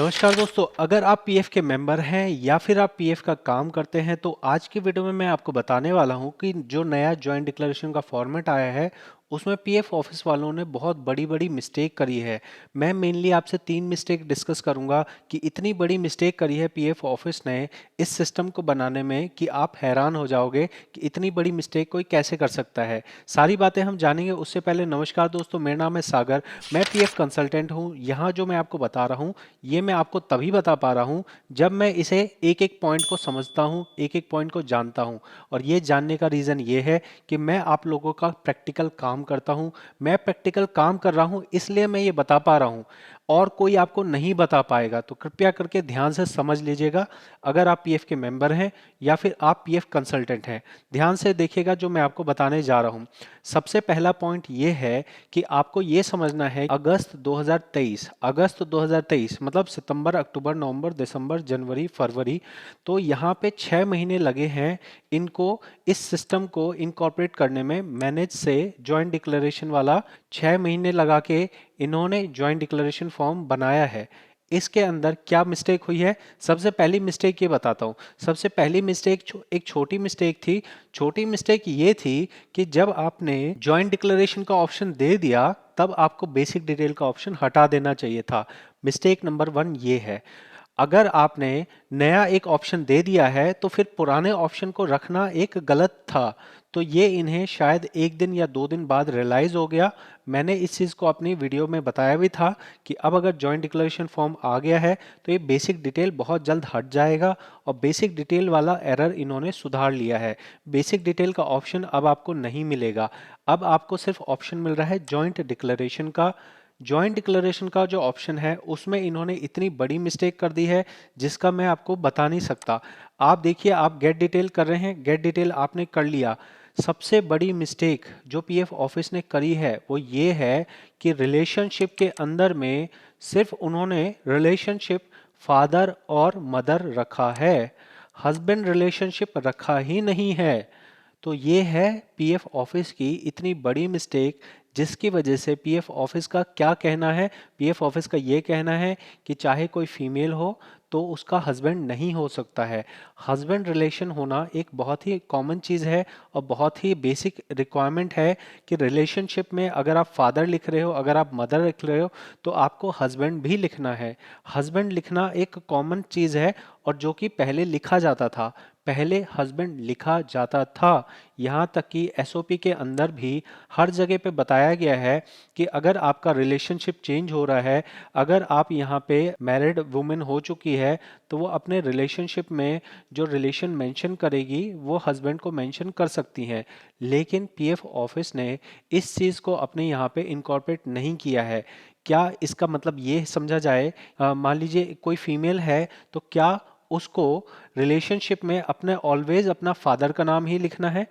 नमस्कार दोस्तों, अगर आप पीएफ के मेंबर हैं या फिर आप पीएफ का काम करते हैं तो आज की वीडियो में मैं आपको बताने वाला हूं कि जो नया जॉइंट डिक्लेरेशन का फॉर्मेट आया है उसमें पीएफ ऑफिस वालों ने बहुत बड़ी बड़ी मिस्टेक करी है। मैं मेनली आपसे 3 मिस्टेक डिस्कस करूंगा कि इतनी बड़ी मिस्टेक करी है पीएफ ऑफिस ने इस सिस्टम को बनाने में कि आप हैरान हो जाओगे कि इतनी बड़ी मिस्टेक कोई कैसे कर सकता है। सारी बातें हम जानेंगे। उससे पहले नमस्कार दोस्तों, मेरा नाम है सागर। मैं पीएफ कंसल्टेंट हूं। यहाँ जो मैं आपको बता रहा हूं ये मैं आपको तभी बता पा रहा हूं जब मैं इसे एक एक पॉइंट को समझता हूं, एक एक पॉइंट को जानता हूं। और ये जानने का रीज़न ये है कि मैं आप लोगों का प्रैक्टिकल काम करता हूं। मैं प्रैक्टिकल काम कर रहा हूं इसलिए मैं ये बता पा रहा हूं, और कोई आपको नहीं बता पाएगा। तो कृपया करके ध्यान से समझ लीजिएगा। अगर आप पीएफ के मेंबर हैं या फिर आप पीएफ कंसल्टेंट हैं, ध्यान से देखिएगा जो मैं आपको बताने जा रहा हूं। सबसे पहला पॉइंट ये है कि आपको ये समझना है अगस्त 2023 मतलब सितंबर, अक्टूबर, नवंबर, दिसंबर, जनवरी, फरवरी। तो यहाँ पे 6 महीने लगे हैं इनको इस सिस्टम को इनकॉर्पोरेट करने में। मैनेज से जॉइंट डिक्लेरेशन वाला 6 महीने लगा के इन्होंने जॉइंट डिक्लेरेशन फॉर्म बनाया है। इसके अंदर क्या मिस्टेक हुई है? सबसे पहली मिस्टेक ये बताता हूँ। सबसे पहली मिस्टेक एक छोटी मिस्टेक थी। छोटी मिस्टेक ये थी कि जब आपने जॉइंट डिक्लेरेशन का ऑप्शन दे दिया तब आपको बेसिक डिटेल का ऑप्शन हटा देना चाहिए था। मिस्टेक नंबर 1 ये है। अगर आपने नया एक ऑप्शन दे दिया है तो फिर पुराने ऑप्शन को रखना एक गलत था। तो ये इन्हें शायद 1 दिन या 2 दिन बाद रियलाइज हो गया। मैंने इस चीज़ को अपनी वीडियो में बताया भी था कि अब अगर जॉइंट डिक्लेरेशन फॉर्म आ गया है तो ये बेसिक डिटेल बहुत जल्द हट जाएगा। और बेसिक डिटेल वाला एरर इन्होंने सुधार लिया है। बेसिक डिटेल का ऑप्शन अब आपको नहीं मिलेगा। अब आपको सिर्फ ऑप्शन मिल रहा है जॉइंट डिक्लेरेशन का। जॉइंट डिक्लेरेशन का जो ऑप्शन है उसमें इन्होंने इतनी बड़ी मिस्टेक कर दी है जिसका मैं आपको बता नहीं सकता। आप देखिए, आप गेट डिटेल कर रहे हैं, गेट डिटेल आपने कर लिया। सबसे बड़ी मिस्टेक जो पीएफ ऑफिस ने करी है वो ये है कि रिलेशनशिप के अंदर में सिर्फ उन्होंने रिलेशनशिप फादर और मदर रखा है, हस्बैंड रिलेशनशिप रखा ही नहीं है। तो ये है पीएफ ऑफिस की इतनी बड़ी मिस्टेक, जिसकी वजह से पीएफ ऑफिस का क्या कहना है? पीएफ ऑफिस का ये कहना है कि चाहे कोई फीमेल हो तो उसका हस्बैंड नहीं हो सकता है। हस्बैंड रिलेशन होना एक बहुत ही कॉमन चीज़ है और बहुत ही बेसिक रिक्वायरमेंट है कि रिलेशनशिप में अगर आप फादर लिख रहे हो, अगर आप मदर लिख रहे हो, तो आपको हस्बैंड भी लिखना है। हस्बैंड लिखना एक कॉमन चीज़ है और जो कि पहले लिखा जाता था। पहले हस्बैंड लिखा जाता था। यहाँ तक कि एसओपी के अंदर भी हर जगह पे बताया गया है कि अगर आपका रिलेशनशिप चेंज हो रहा है, अगर आप यहाँ पे मैरिड वुमेन हो चुकी है, तो वो अपने रिलेशनशिप में जो रिलेशन मेंशन करेगी वो हस्बैंड को मेंशन कर सकती हैं। लेकिन पीएफ ऑफिस ने इस चीज़ को अपने यहाँ पे इनकॉर्पोरेट नहीं किया है। क्या इसका मतलब ये समझा जाए, मान लीजिए कोई फीमेल है तो क्या उसको रिलेशनशिप में अपने ऑलवेज अपना फादर का नाम ही लिखना है?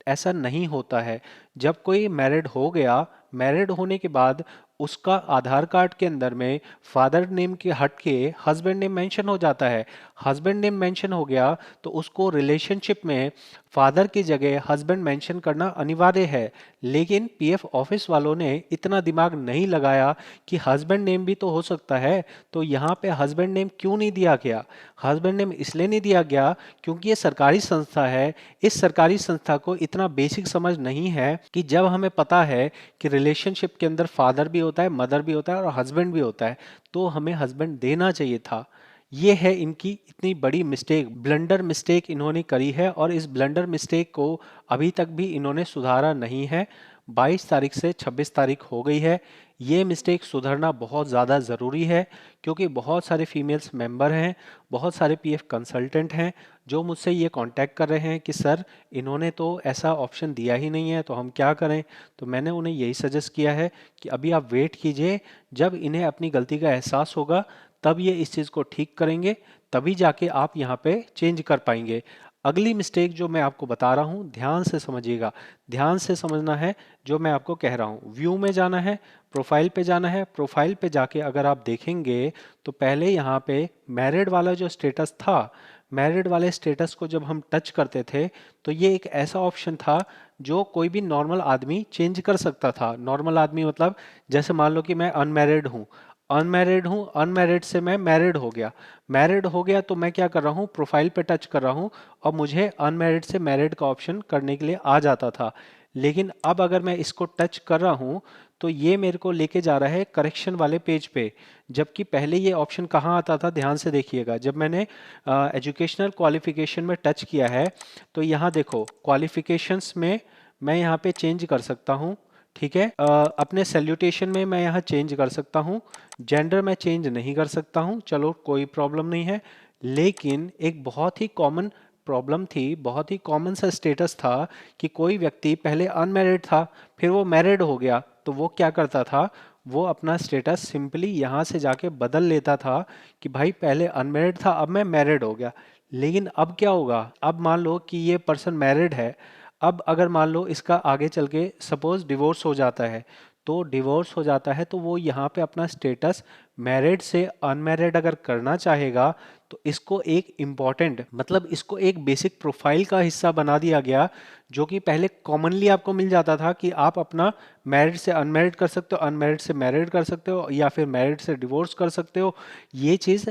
ऐसा नहीं होता है। जब कोई मैरिड हो गया, मैरिड होने के बाद उसका आधार कार्ड के अंदर में फादर नेम के हट के हस्बैंड नेम मेंशन हो जाता है। हस्बैंड नेम मेंशन हो गया तो उसको रिलेशनशिप में फादर की जगह हस्बैंड मेंशन करना अनिवार्य है। लेकिन पीएफ ऑफिस वालों ने इतना दिमाग नहीं लगाया कि हस्बैंड नेम भी तो हो सकता है। तो यहाँ पे हस्बैंड नेम क्यों नहीं दिया गया? हस्बैंड नेम इसलिए नहीं दिया गया क्योंकि ये सरकारी संस्था है। इस सरकारी संस्था को इतना बेसिक समझ नहीं है कि जब हमें पता है कि रिलेशनशिप के अंदर फादर भी होता है, मदर भी होता है और हस्बैंड भी होता है, तो हमें हस्बैंड देना चाहिए था। ये है इनकी इतनी बड़ी मिस्टेक, ब्लंडर मिस्टेक इन्होंने करी है और इस ब्लंडर मिस्टेक को अभी तक भी इन्होंने सुधारा नहीं है। 22 तारीख से 26 तारीख हो गई है। ये मिस्टेक सुधरना बहुत ज़्यादा ज़रूरी है क्योंकि बहुत सारे फीमेल्स मेंबर हैं, बहुत सारे पीएफ कंसल्टेंट हैं जो मुझसे ये कांटेक्ट कर रहे हैं कि सर इन्होंने तो ऐसा ऑप्शन दिया ही नहीं है तो हम क्या करें। तो मैंने उन्हें यही सजेस्ट किया है कि अभी आप वेट कीजिए, जब इन्हें अपनी गलती का एहसास होगा तब ये इस चीज़ को ठीक करेंगे, तभी जाके आप यहाँ पे चेंज कर पाएंगे। अगली मिस्टेक जो मैं आपको बता रहा हूँ, ध्यान से समझिएगा, ध्यान से समझना है जो मैं आपको कह रहा हूँ। व्यू में जाना है, प्रोफाइल पे जाना है। प्रोफाइल पे जाके अगर आप देखेंगे तो पहले यहाँ पे मैरिड वाला जो स्टेटस था, मैरिड वाले स्टेटस को जब हम टच करते थे तो ये एक ऐसा ऑप्शन था जो कोई भी नॉर्मल आदमी चेंज कर सकता था। नॉर्मल आदमी मतलब जैसे मान लो कि मैं अनमैरिड हूँ, अनमैरिड हूँ, अनमैरिड से मैं मैरिड हो गया, मैरिड हो गया तो मैं क्या कर रहा हूँ, प्रोफाइल पे टच कर रहा हूँ और मुझे अनमैरिड से मैरिड का ऑप्शन करने के लिए आ जाता था। लेकिन अब अगर मैं इसको टच कर रहा हूँ तो ये मेरे को लेके जा रहा है करेक्शन वाले पेज पे। जबकि पहले ये ऑप्शन कहाँ आता था, ध्यान से देखिएगा, जब मैंने एजुकेशनल क्वालिफिकेशन में टच किया है तो यहाँ देखो क्वालिफिकेशंस में मैं यहाँ पे चेंज कर सकता हूँ। ठीक है, अपने सैल्यूटेशन में मैं यहाँ चेंज कर सकता हूँ, जेंडर मैं चेंज नहीं कर सकता हूँ, चलो कोई प्रॉब्लम नहीं है। लेकिन एक बहुत ही कॉमन प्रॉब्लम थी, बहुत ही कॉमन सा स्टेटस था कि कोई व्यक्ति पहले अनमैरिड था, फिर वो मैरिड हो गया, तो वो क्या करता था, वो अपना स्टेटस सिंपली यहाँ से जाके बदल लेता था कि भाई पहले अनमैरिड था अब मैं मैरिड हो गया। लेकिन अब क्या होगा, अब मान लो कि ये पर्सन मैरिड है, अब अगर मान लो इसका आगे चल के सपोज डिवोर्स हो जाता है, तो डिवोर्स हो जाता है तो वो यहाँ पे अपना स्टेटस मैरिड से अनमैरिड अगर करना चाहेगा तो इसको एक इम्पॉर्टेंट, मतलब इसको एक बेसिक प्रोफाइल का हिस्सा बना दिया गया, जो कि पहले कॉमनली आपको मिल जाता था कि आप अपना मैरिड से अनमैरिड कर सकते हो, अनमैरिड से मैरिड कर सकते हो, या फिर मैरिड से डिवोर्स कर सकते हो। ये चीज़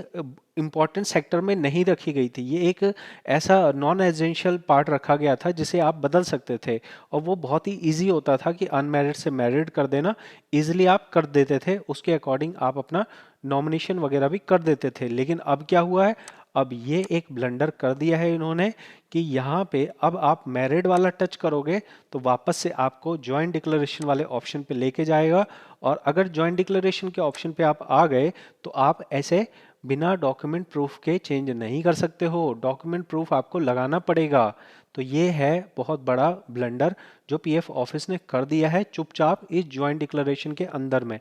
इंपॉर्टेंट सेक्टर में नहीं रखी गई थी, ये एक ऐसा नॉन एजेंशियल पार्ट रखा गया था जिसे आप बदल सकते थे, और वो बहुत ही इजी होता था कि अनमैरिड से मैरिड कर देना, इजीली आप कर देते थे, उसके अकॉर्डिंग आप अपना नॉमिनेशन वगैरह भी कर देते थे। लेकिन अब क्या हुआ है, अब ये एक ब्लंडर कर दिया है इन्होंने कि यहाँ पे अब आप मैरिड वाला टच करोगे तो वापस से आपको जॉइंट डिक्लेरेशन वाले ऑप्शन पे लेके जाएगा, और अगर जॉइंट डिक्लेरेशन के ऑप्शन पे आप आ गए तो आप ऐसे बिना डॉक्यूमेंट प्रूफ के चेंज नहीं कर सकते हो, डॉक्यूमेंट प्रूफ आपको लगाना पड़ेगा। तो ये है बहुत बड़ा ब्लंडर जो पीएफ ऑफिस ने कर दिया है चुपचाप इस जॉइंट डिक्लेरेशन के अंदर में।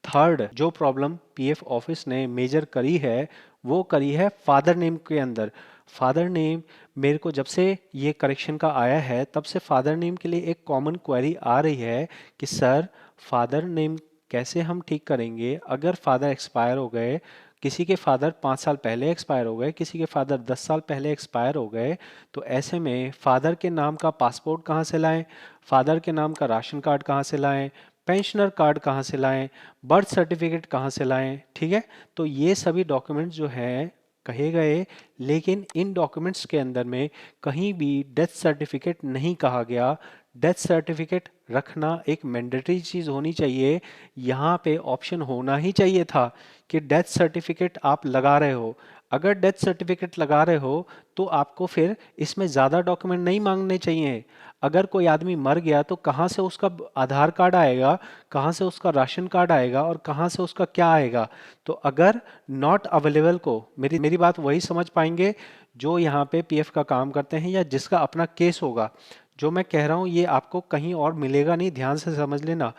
थर्ड जो प्रॉब्लम पीएफ ऑफिस ने मेजर करी है वो करी है फादर नेम के अंदर। फादर नेम, मेरे को जब से ये करेक्शन का आया है तब से फादर नेम के लिए एक कॉमन क्वेरी आ रही है कि सर फादर नेम कैसे हम ठीक करेंगे, अगर फादर एक्सपायर हो गए, किसी के फादर 5 साल पहले एक्सपायर हो गए, किसी के फादर 10 साल पहले एक्सपायर हो गए, तो ऐसे में फादर के नाम का पासपोर्ट कहाँ से लाएं, फादर के नाम का राशन कार्ड कहाँ से लाएं, पेंशनर कार्ड कहाँ से लाएं, बर्थ सर्टिफिकेट कहाँ से लाएं। ठीक है, तो ये सभी डॉक्यूमेंट्स जो हैं कहे गए, लेकिन इन डॉक्यूमेंट्स के अंदर में कहीं भी डेथ सर्टिफिकेट नहीं कहा गया। डेथ सर्टिफिकेट रखना एक मैंडेटरी चीज़ होनी चाहिए, यहाँ पे ऑप्शन होना ही चाहिए था कि डेथ सर्टिफिकेट आप लगा रहे हो। अगर डेथ सर्टिफिकेट लगा रहे हो तो आपको फिर इसमें ज़्यादा डॉक्यूमेंट नहीं मांगने चाहिए। अगर कोई आदमी मर गया तो कहाँ से उसका आधार कार्ड आएगा, कहाँ से उसका राशन कार्ड आएगा, और कहाँ से उसका क्या आएगा। तो अगर नॉट अवेलेबल को, मेरी मेरी बात वही समझ पाएंगे जो यहाँ पे पीएफ का काम करते हैं या जिसका अपना केस होगा। जो मैं कह रहा हूँ ये आपको कहीं और मिलेगा नहीं, ध्यान से समझ लेना।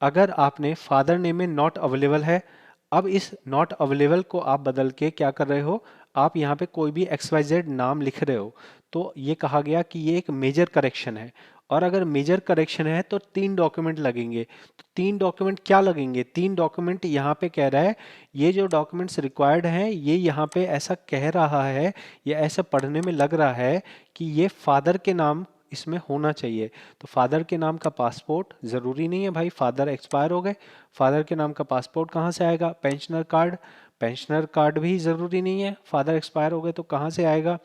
अगर आपने फादर नेम में नॉट अवेलेबल है, अब इस नॉट अवेलेबल को आप बदल के क्या कर रहे हो, आप यहाँ पे कोई भी XYZ नाम लिख रहे हो, तो ये कहा गया कि ये एक मेजर करेक्शन है। और अगर मेजर करेक्शन है तो 3 डॉक्यूमेंट लगेंगे। तो 3 डॉक्यूमेंट क्या लगेंगे, 3 डॉक्यूमेंट यहाँ पे कह रहा है, ये जो डॉक्यूमेंट्स रिक्वायर्ड हैं ये यहाँ पे ऐसा कह रहा है या ऐसा पढ़ने में लग रहा है कि ये फादर के नाम इसमें होना चाहिए। तो फादर के नाम का पासपोर्ट ज़रूरी नहीं है भाई, फादर एक्सपायर हो गए, फादर के नाम का पासपोर्ट कहाँ से आएगा, पेंशनर कार्ड, पेंशनर कार्ड भी ज़रूरी नहीं है, फादर एक्सपायर हो गए तो कहाँ से आएगा।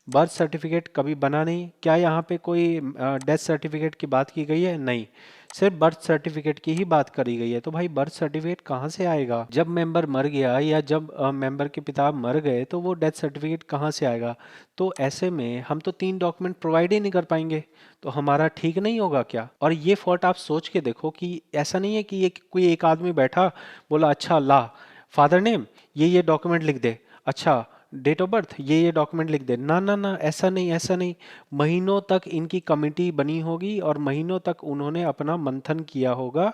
बर्थ सर्टिफिकेट कभी बना नहीं, क्या यहाँ पे कोई डेथ सर्टिफिकेट की बात की गई है, नहीं, सिर्फ बर्थ सर्टिफिकेट की ही बात करी गई है। तो भाई बर्थ सर्टिफिकेट कहाँ से आएगा, जब मेंबर मर गया या जब मेंबर के पिता मर गए तो वो डेथ सर्टिफिकेट कहाँ से आएगा। तो ऐसे में हम तो 3 डॉक्यूमेंट प्रोवाइड ही नहीं कर पाएंगे, तो हमारा ठीक नहीं होगा क्या। और ये फॉल्ट आप सोच के देखो कि ऐसा नहीं है कि ये कोई एक आदमी बैठा बोला अच्छा ला फादर नेम ये डॉक्यूमेंट लिख दे, अच्छा डेट ऑफ बर्थ ये डॉक्यूमेंट लिख दे, ना ना ना, ऐसा नहीं ऐसा नहीं। महीनों तक इनकी कमेटी बनी होगी और महीनों तक उन्होंने अपना मंथन किया होगा,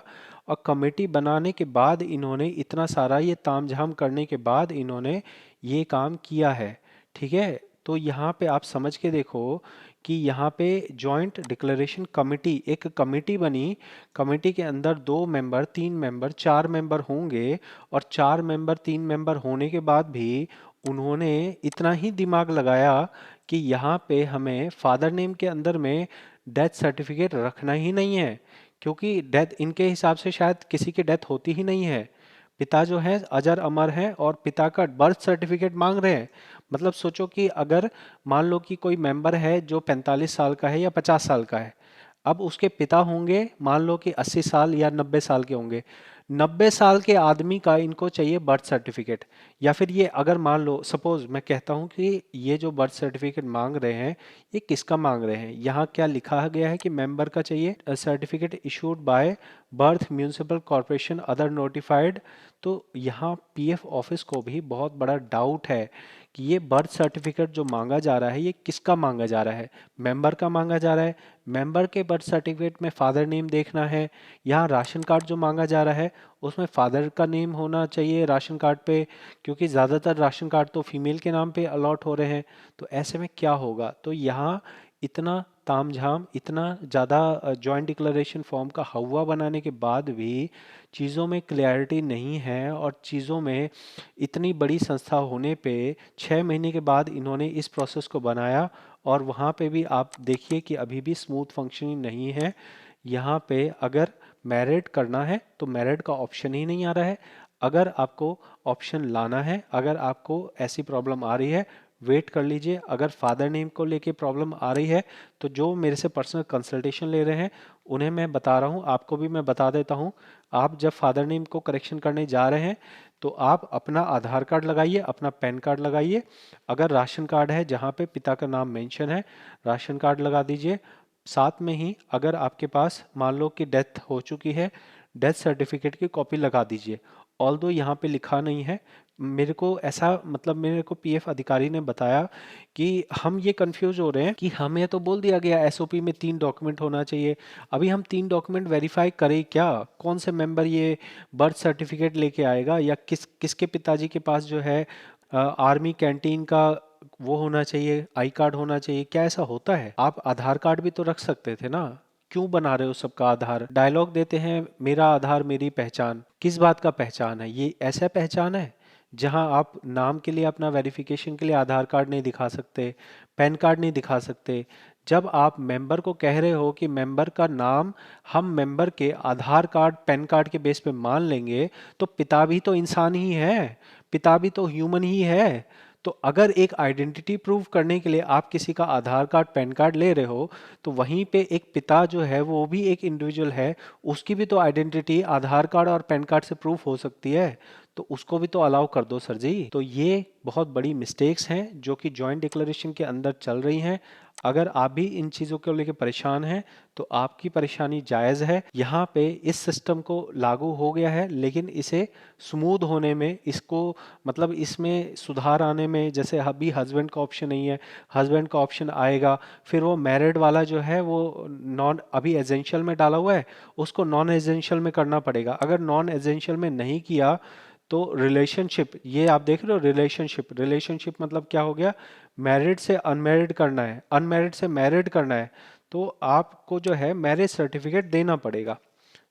और कमेटी बनाने के बाद इन्होंने इतना सारा ये तामझाम करने के बाद इन्होंने ये काम किया है। ठीक है, तो यहाँ पे आप समझ के देखो कि यहाँ पे जॉइंट डिक्लेरेशन कमेटी, एक कमेटी बनी, कमेटी के अंदर 2 मेंबर 3 मेंबर 4 मेंबर होंगे, और 4 मेंबर 3 मेंबर होने के बाद भी उन्होंने इतना ही दिमाग लगाया कि यहाँ पे हमें फादर नेम के अंदर में डेथ सर्टिफिकेट रखना ही नहीं है, क्योंकि डेथ इनके हिसाब से शायद किसी की डेथ होती ही नहीं है। पिता जो है अजर अमर है और पिता का बर्थ सर्टिफिकेट मांग रहे हैं। मतलब सोचो कि अगर मान लो कि कोई मेंबर है जो 45 साल का है या 50 साल का है, अब उसके पिता होंगे मान लो कि 80 साल या 90 साल के होंगे। 90 साल के आदमी का इनको चाहिए बर्थ सर्टिफिकेट। या फिर ये अगर मान लो सपोज मैं कहता हूँ कि ये जो बर्थ सर्टिफिकेट मांग रहे हैं ये किसका मांग रहे हैं, यहाँ क्या लिखा गया है कि मेंबर का चाहिए certificate issued by birth municipal corporation other notified. तो यहाँ पीएफ ऑफिस को भी बहुत बड़ा डाउट है कि ये बर्थ सर्टिफिकेट जो मांगा जा रहा है ये किसका मांगा जा रहा है। मेंबर का मांगा जा रहा है, मेंबर के बर्थ सर्टिफिकेट में फादर नेम देखना है। यहाँ राशन कार्ड जो मांगा जा रहा है उसमें फादर का नेम होना चाहिए राशन कार्ड पे, क्योंकि ज़्यादातर राशन कार्ड तो फीमेल के नाम पे अलॉट हो रहे हैं। तो ऐसे में क्या होगा, तो यहाँ इतना तामझाम, इतना ज़्यादा जॉइंट डिक्लेरेशन फॉर्म का हवा बनाने के बाद भी चीज़ों में क्लैरिटी नहीं है, और चीज़ों में इतनी बड़ी संस्था होने पे 6 महीने के बाद इन्होंने इस प्रोसेस को बनाया, और वहाँ पे भी आप देखिए कि अभी भी स्मूथ फंक्शनिंग नहीं है। यहाँ पे अगर मैरिड करना है तो मैरिड का ऑप्शन ही नहीं आ रहा है। अगर आपको ऑप्शन लाना है, अगर आपको ऐसी प्रॉब्लम आ रही है, वेट कर लीजिए। अगर फादर नेम को लेके प्रॉब्लम आ रही है तो जो मेरे से पर्सनल कंसल्टेशन ले रहे हैं उन्हें मैं बता रहा हूँ, आपको भी मैं बता देता हूँ। आप जब फादर नेम को करेक्शन करने जा रहे हैं तो आप अपना आधार कार्ड लगाइए, अपना पैन कार्ड लगाइए। अगर राशन कार्ड है जहाँ पे पिता का नाम मेंशन है, राशन कार्ड लगा दीजिए। साथ में ही अगर आपके पास मान लो कि डेथ हो चुकी है, डेथ सर्टिफिकेट की कॉपी लगा दीजिए। ऑल्दो यहाँ पे लिखा नहीं है, मेरे को ऐसा मतलब मेरे को पीएफ अधिकारी ने बताया कि हम ये कंफ्यूज हो रहे हैं कि हमें तो बोल दिया गया एसओपी में 3 डॉक्यूमेंट होना चाहिए। अभी हम 3 डॉक्यूमेंट वेरीफाई करें क्या? कौन से मेंबर ये बर्थ सर्टिफिकेट लेके आएगा, या किसके पिताजी के पास जो है आर्मी कैंटीन का वो होना चाहिए, आई कार्ड होना चाहिए? क्या ऐसा होता है? आप आधार कार्ड भी तो रख सकते थे ना, क्यों बना रहे हो सबका आधार? डायलॉग देते हैं मेरा आधार मेरी पहचान, किस बात का पहचान है ये? ऐसा पहचान है जहां आप नाम के लिए अपना वेरिफिकेशन के लिए आधार कार्ड नहीं दिखा सकते, पैन कार्ड नहीं दिखा सकते। जब आप मेंबर को कह रहे हो कि मेंबर का नाम हम मेंबर के आधार कार्ड पैन कार्ड के बेस पे मान लेंगे, तो पिता भी तो इंसान ही है, पिता भी तो ह्यूमन ही है। तो अगर एक आइडेंटिटी प्रूव करने के लिए आप किसी का आधार कार्ड पैन कार्ड ले रहे हो, तो वहीं पे एक पिता जो है वो भी एक इंडिविजुअल है, उसकी भी तो आइडेंटिटी आधार कार्ड और पैन कार्ड से प्रूफ हो सकती है। तो उसको भी तो अलाउ कर दो सर जी। तो ये बहुत बड़ी मिस्टेक्स हैं जो कि जॉइंट डिक्लेरेशन के अंदर चल रही हैं। अगर आप भी इन चीज़ों को लेकर परेशान हैं तो आपकी परेशानी जायज़ है। यहाँ पे इस सिस्टम को लागू हो गया है, लेकिन इसे स्मूथ होने में, इसको मतलब इसमें सुधार आने में, जैसे अभी हस्बैंड का ऑप्शन नहीं है, हस्बैंड का ऑप्शन आएगा। फिर वो मैरिड वाला जो है वो नॉन अभी एजेंशियल में डाला हुआ है, उसको नॉन एजेंशियल में करना पड़ेगा। अगर नॉन एजेंशियल में नहीं किया तो रिलेशनशिप, ये आप देख रहे हो रिलेशनशिप, रिलेशनशिप मतलब क्या हो गया? मैरिड से अनमैरिड करना है, अनमैरिड से मैरिड करना है, तो आपको जो है मैरिज सर्टिफिकेट देना पड़ेगा।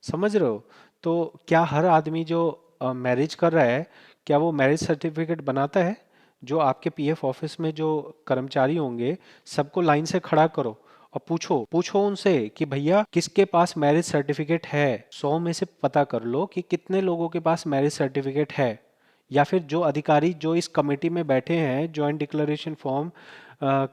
समझ रहे हो? तो क्या हर आदमी जो मैरिज कर रहा है क्या वो मैरिज सर्टिफिकेट बनाता है? जो आपके पीएफ ऑफिस में जो कर्मचारी होंगे सबको लाइन से खड़ा करो और पूछो पूछो उनसे कि भैया किसके पास मैरिज सर्टिफिकेट है। 100 में से पता कर लो कि कितने लोगों के पास मैरिज सर्टिफिकेट है। या फिर जो अधिकारी जो इस कमेटी में बैठे हैं जॉइंट डिक्लेरेशन फॉर्म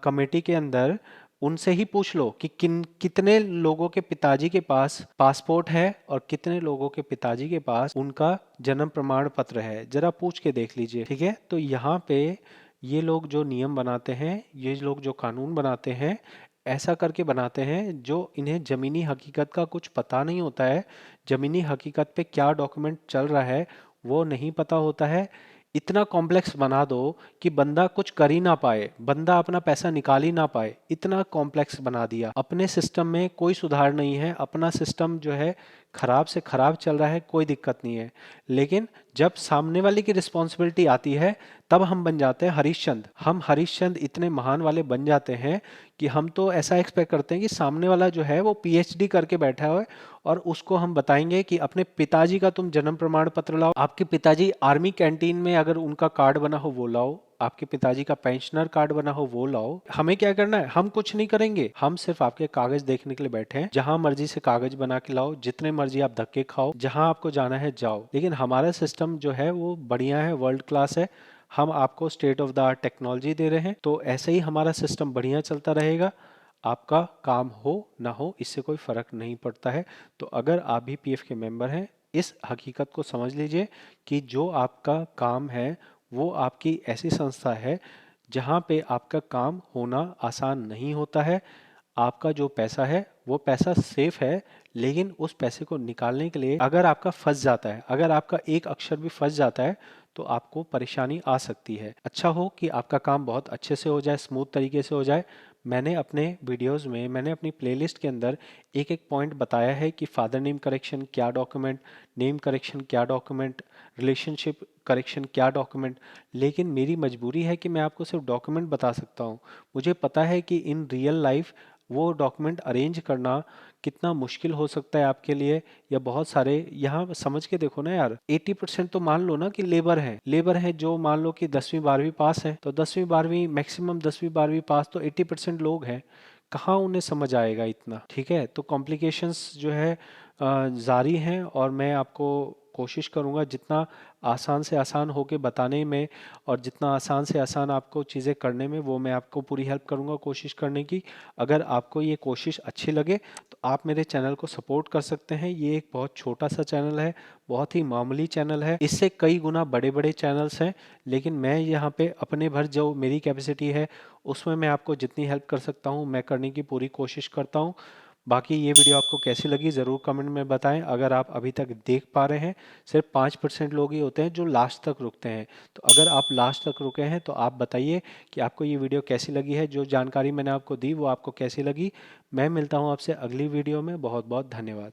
कमेटी के अंदर, उनसे ही पूछ लो कि कितने लोगों के पिताजी के पास पासपोर्ट है और कितने लोगों के पिताजी के पास उनका जन्म प्रमाण पत्र है। जरा पूछ के देख लीजिए, ठीक है? तो यहाँ पे ये लोग जो नियम बनाते हैं, ये लोग जो कानून बनाते हैं, ऐसा करके बनाते हैं जो इन्हें ज़मीनी हकीकत का कुछ पता नहीं होता है। ज़मीनी हकीकत पे क्या डॉक्यूमेंट चल रहा है वो नहीं पता होता है। इतना कॉम्प्लेक्स बना दो कि बंदा कुछ कर ही ना पाए, बंदा अपना पैसा निकाल ही ना पाए, इतना कॉम्प्लेक्स बना दिया। अपने सिस्टम में कोई सुधार नहीं है, अपना सिस्टम जो है खराब से खराब चल रहा है, कोई दिक्कत नहीं है। लेकिन जब सामने वाले की रिस्पॉन्सिबिलिटी आती है तब हम बन जाते हैं हरिश्चंद। हम हरिश्चंद इतने महान वाले बन जाते हैं कि हम तो ऐसा एक्सपेक्ट करते हैं कि सामने वाला जो है वो पीएचडी करके बैठा है और उसको हम बताएंगे कि अपने पिताजी का तुम जन्म प्रमाण पत्र लाओ, आपके पिताजी आर्मी कैंटीन में अगर उनका कार्ड बना हो वो लाओ, आपके पिताजी का पेंशनर कार्ड बना हो वो लाओ। हमें क्या करना है, हम कुछ नहीं करेंगे, हम सिर्फ आपके कागज देखने के लिए बैठे हैं। जहां मर्जी से कागज बना के लाओ, जितने मर्जी आप धक्के खाओ, जहां आपको जाना है जाओ। लेकिन हमारा सिस्टम जो है वो बढ़िया है, वर्ल्ड क्लास है। हम आपको state of the art technology दे रहे हैं, तो ऐसे ही हमारा सिस्टम बढ़िया चलता रहेगा। आपका काम हो ना हो इससे कोई फर्क नहीं पड़ता है। तो अगर आप भी पीएफ के मेंबर हैं, इस हकीकत को समझ लीजिए कि जो आपका काम है वो आपकी ऐसी संस्था है जहाँ पे आपका काम होना आसान नहीं होता है। आपका जो पैसा है वो पैसा सेफ है, लेकिन उस पैसे को निकालने के लिए अगर आपका फंस जाता है, अगर आपका एक अक्षर भी फंस जाता है तो आपको परेशानी आ सकती है। अच्छा हो कि आपका काम बहुत अच्छे से हो जाए, स्मूथ तरीके से हो जाए। मैंने अपने वीडियोस में, मैंने अपनी प्लेलिस्ट के अंदर एक एक पॉइंट बताया है कि फादर नेम करेक्शन क्या डॉक्यूमेंट, नेम करेक्शन क्या डॉक्यूमेंट, रिलेशनशिप करेक्शन क्या डॉक्यूमेंट। लेकिन मेरी मजबूरी है कि मैं आपको सिर्फ डॉक्यूमेंट बता सकता हूँ। मुझे पता है कि इन रियल लाइफ वो डॉक्यूमेंट अरेंज करना कितना मुश्किल हो सकता है आपके लिए, या बहुत सारे यहाँ समझ के देखो ना यार। 80% तो मान लो ना कि लेबर है जो मान लो कि 10वीं 12वीं पास है, तो 10वीं 12वीं मैक्सिमम 10वीं 12वीं पास तो 80% लोग हैं। कहाँ उन्हें समझ आएगा इतना, ठीक है। तो कॉम्प्लिकेशंस जो है जारी हैं, और मैं आपको कोशिश करूँगा जितना आसान से आसान होके बताने में, और जितना आसान से आसान आपको चीज़ें करने में, वो मैं आपको पूरी हेल्प करूँगा कोशिश करने की। अगर आपको ये कोशिश अच्छी लगे तो आप मेरे चैनल को सपोर्ट कर सकते हैं। ये एक बहुत छोटा सा चैनल है, बहुत ही मामूली चैनल है, इससे कई गुना बड़े बड़े चैनल्स हैं। लेकिन मैं यहाँ पे अपने भर जो मेरी कैपेसिटी है उसमें मैं आपको जितनी हेल्प कर सकता हूँ मैं करने की पूरी कोशिश करता हूँ। बाकी ये वीडियो आपको कैसी लगी ज़रूर कमेंट में बताएं। अगर आप अभी तक देख पा रहे हैं, सिर्फ 5% लोग ही होते हैं जो लास्ट तक रुकते हैं। तो अगर आप लास्ट तक रुके हैं तो आप बताइए कि आपको ये वीडियो कैसी लगी है, जो जानकारी मैंने आपको दी वो आपको कैसी लगी। मैं मिलता हूँ आपसे अगली वीडियो में। बहुत बहुत धन्यवाद।